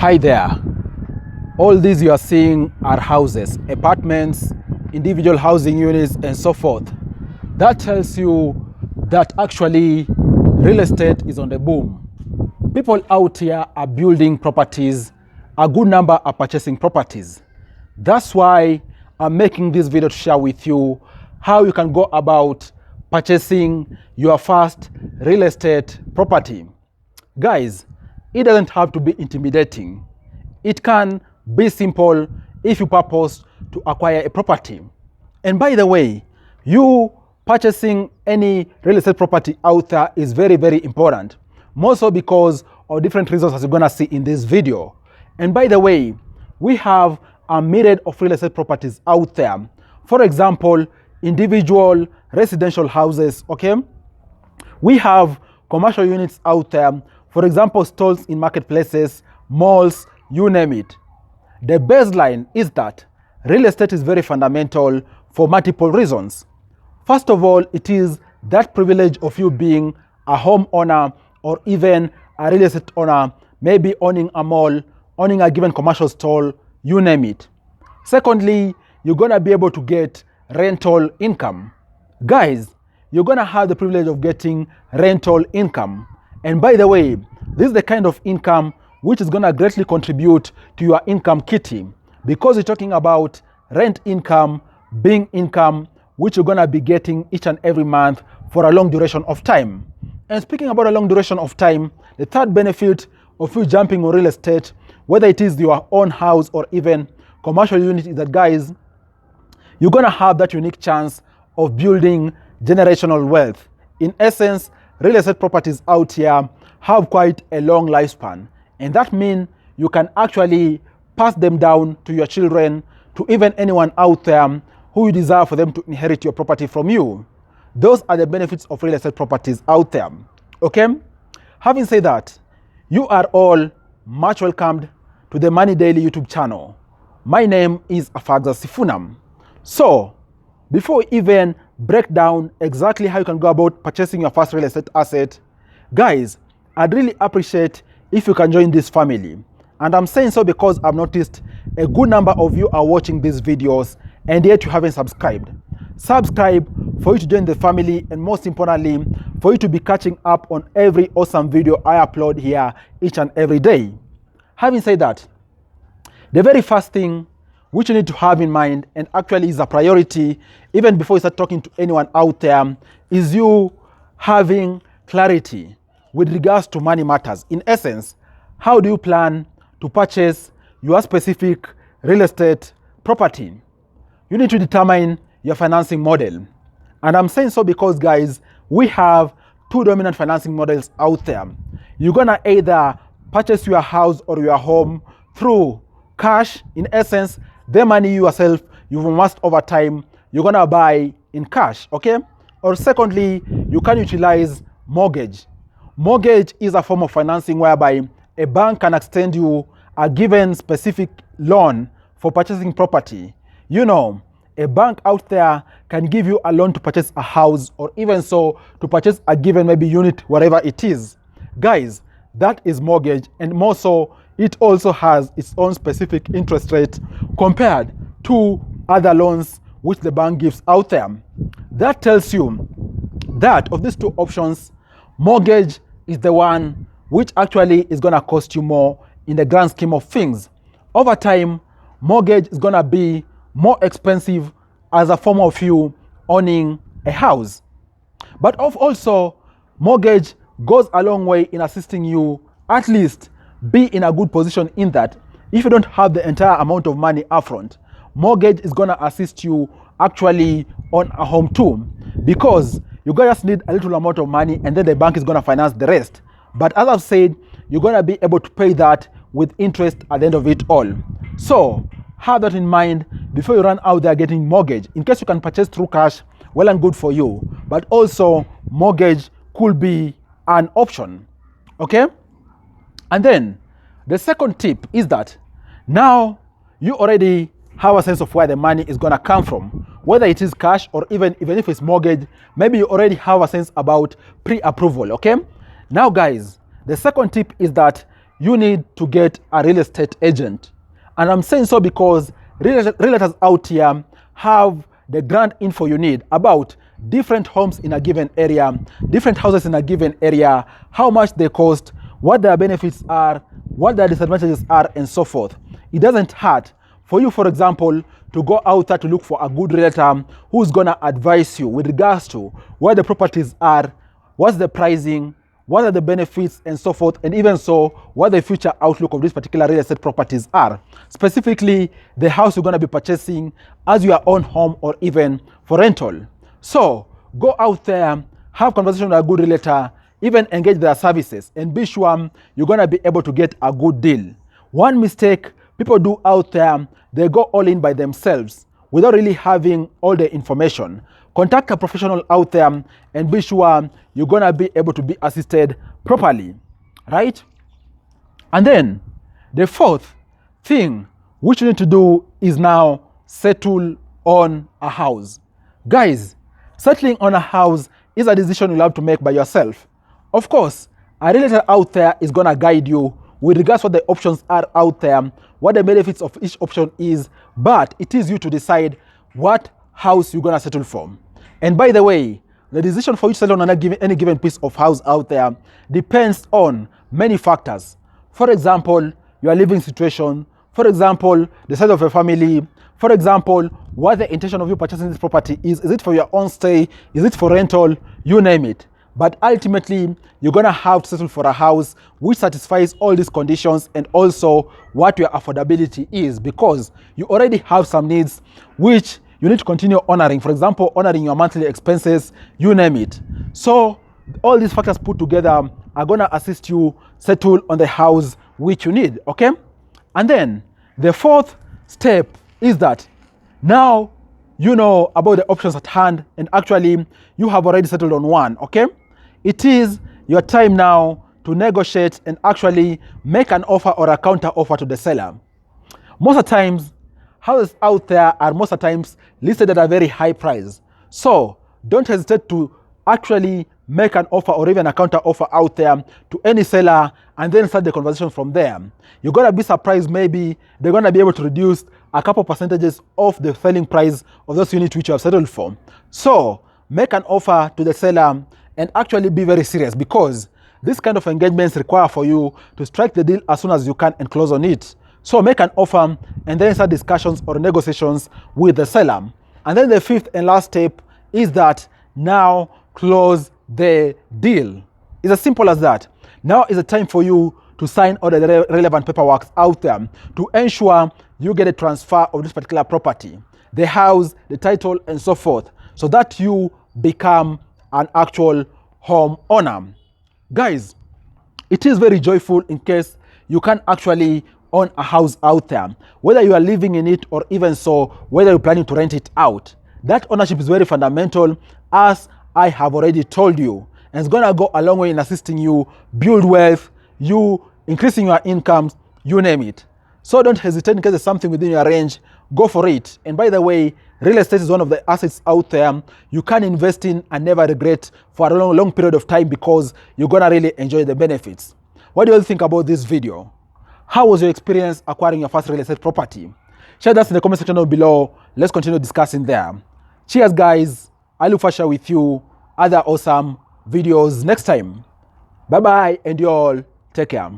Hi there. All these you are seeing are houses, apartments, individual housing units, and so forth. That tells you that actually real estate is on the boom. People out here are building properties. A good number are purchasing properties. That's why I'm making this video to share with you how you can go about purchasing your first real estate property. Guys, it doesn't have to be intimidating. It can be simple if you purpose to acquire a property. And by the way, you purchasing any real estate property out there is very, very important. More so because of different reasons as you're gonna see in this video. And by the way, we have a myriad of real estate properties out there. For example, individual residential houses, okay? We have commercial units out there. For example, stalls in marketplaces, malls, you name it. The baseline is that real estate is very fundamental for multiple reasons. First of all, it is that privilege of you being a homeowner or even a real estate owner, maybe owning a mall, owning a given commercial stall, you name it. Secondly, you're gonna be able to get rental income. Guys, you're gonna have the privilege of getting rental income. And by the way, this is the kind of income which is gonna greatly contribute to your income kitty, because you're talking about rent income being income which you're gonna be getting each and every month for a long duration of time. And speaking about a long duration of time, the third benefit of you jumping on real estate, whether it is your own house or even commercial unit, is that guys, you're gonna have that unique chance of building generational wealth. In essence, real estate properties out here have quite a long lifespan, and that means you can actually pass them down to your children, to even anyone out there who you desire for them to inherit your property from you. Those are the benefits of real estate properties out there. Okay? Having said that, you are all much welcomed to the Money Daily YouTube channel. My name is Afagza Sifunam. So, before we even break down exactly how you can go about purchasing your first real estate asset, guys, I'd really appreciate if you can join this family. And I'm saying so because I've noticed a good number of you are watching these videos and yet you haven't subscribed. Subscribe for you to join the family, and most importantly, for you to be catching up on every awesome video I upload here each and every day. Having said that, the very first thing which you need to have in mind, and actually is a priority even before you start talking to anyone out there, is you having clarity with regards to money matters. In essence, how do you plan to purchase your specific real estate property? You need to determine your financing model. And I'm saying so because, guys, we have two dominant financing models out there. You're gonna either purchase your house or your home through cash. In essence, the money you yourself you've amassed over time, you're gonna buy in cash, okay? Or secondly, you can utilize mortgage. Mortgage is a form of financing whereby a bank can extend you a given specific loan for purchasing property. You know, a bank out there can give you a loan to purchase a house, or even so to purchase a given maybe unit, whatever it is. Guys, that is mortgage, and more so, it also has its own specific interest rate compared to other loans which the bank gives out there. That tells you that of these two options, mortgage is the one which actually is gonna cost you more in the grand scheme of things. Over time, mortgage is gonna be more expensive as a form of you owning a house. But also, mortgage goes a long way in assisting you at least be in a good position, in that if you don't have the entire amount of money upfront, mortgage is gonna assist you actually on a home too, because you just need a little amount of money and then the bank is gonna finance the rest. But as I've said, you're gonna be able to pay that with interest at the end of it all. So have that in mind before you run out there getting mortgage. In case you can purchase through cash, well and good for you, but also mortgage could be an option, okay? And then the second tip is that now you already have a sense of where the money is gonna come from, whether it is cash or even if it's mortgage. Maybe you already have a sense about pre-approval, okay? Now guys, the second tip is that you need to get a real estate agent. And I'm saying so because realtors out here have the grand info you need about different homes in a given area, different houses in a given area, how much they cost, what their benefits are, what their disadvantages are, and so forth. It doesn't hurt for you, for example, to go out there to look for a good realtor who's gonna advise you with regards to where the properties are, what's the pricing, what are the benefits, and so forth, and even so, what the future outlook of these particular real estate properties are. Specifically, the house you're gonna be purchasing as your own home or even for rental. So, go out there, have conversation with a good realtor, even engage their services, and be sure you're gonna be able to get a good deal. One mistake people do out there, they go all in by themselves without really having all the information. Contact a professional out there and be sure you're gonna be able to be assisted properly, right? And then the fourth thing which you need to do is now settle on a house. Guys, settling on a house is a decision you'll have to make by yourself. Of course, a realtor out there is gonna guide you with regards to what the options are out there, what the benefits of each option is, but it is you to decide what house you're gonna settle for. And by the way, the decision for you to settle on any given piece of house out there depends on many factors. For example, your living situation, for example, the size of your family, for example, what the intention of you purchasing this property is. Is it for your own stay? Is it for rental? You name it. But ultimately, you're gonna have to settle for a house which satisfies all these conditions and also what your affordability is, because you already have some needs which you need to continue honoring. For example, honoring your monthly expenses, you name it. So all these factors put together are gonna assist you settle on the house which you need, okay? And then the fourth step is that now you know about the options at hand and actually you have already settled on one, okay? It is your time now to negotiate and actually make an offer or a counter offer to the seller. Most of the times, houses out there are most of the times listed at a very high price. So don't hesitate to actually make an offer or even a counter offer out there to any seller and then start the conversation from there. You're gonna be surprised, maybe they're gonna be able to reduce a couple percentages of the selling price of those units which you have settled for. So make an offer to the seller and actually be very serious, because this kind of engagements require for you to strike the deal as soon as you can and close on it. So make an offer and then start discussions or negotiations with the seller. And then the fifth and last step is that now close the deal. It's as simple as that. Now is the time for you to sign all the relevant paperwork out there to ensure you get a transfer of this particular property, the house, the title, and so forth, so that you become an actual home owner. Guys, it is very joyful in case you can actually own a house out there, whether you are living in it or even so, whether you're planning to rent it out. That ownership is very fundamental, as I have already told you, and it's gonna go a long way in assisting you build wealth, you increasing your incomes, you name it. So don't hesitate. In case there's something within your range, go for it. And by the way, real estate is one of the assets out there you can invest in and never regret for a long period of time, because you're gonna really enjoy the benefits. What do you think about this video? How was your experience acquiring your first real estate property? Share that in the comment section down below. Let's continue discussing there. Cheers, guys. I look forward to share with you other awesome videos next time. Bye bye, and you all take care.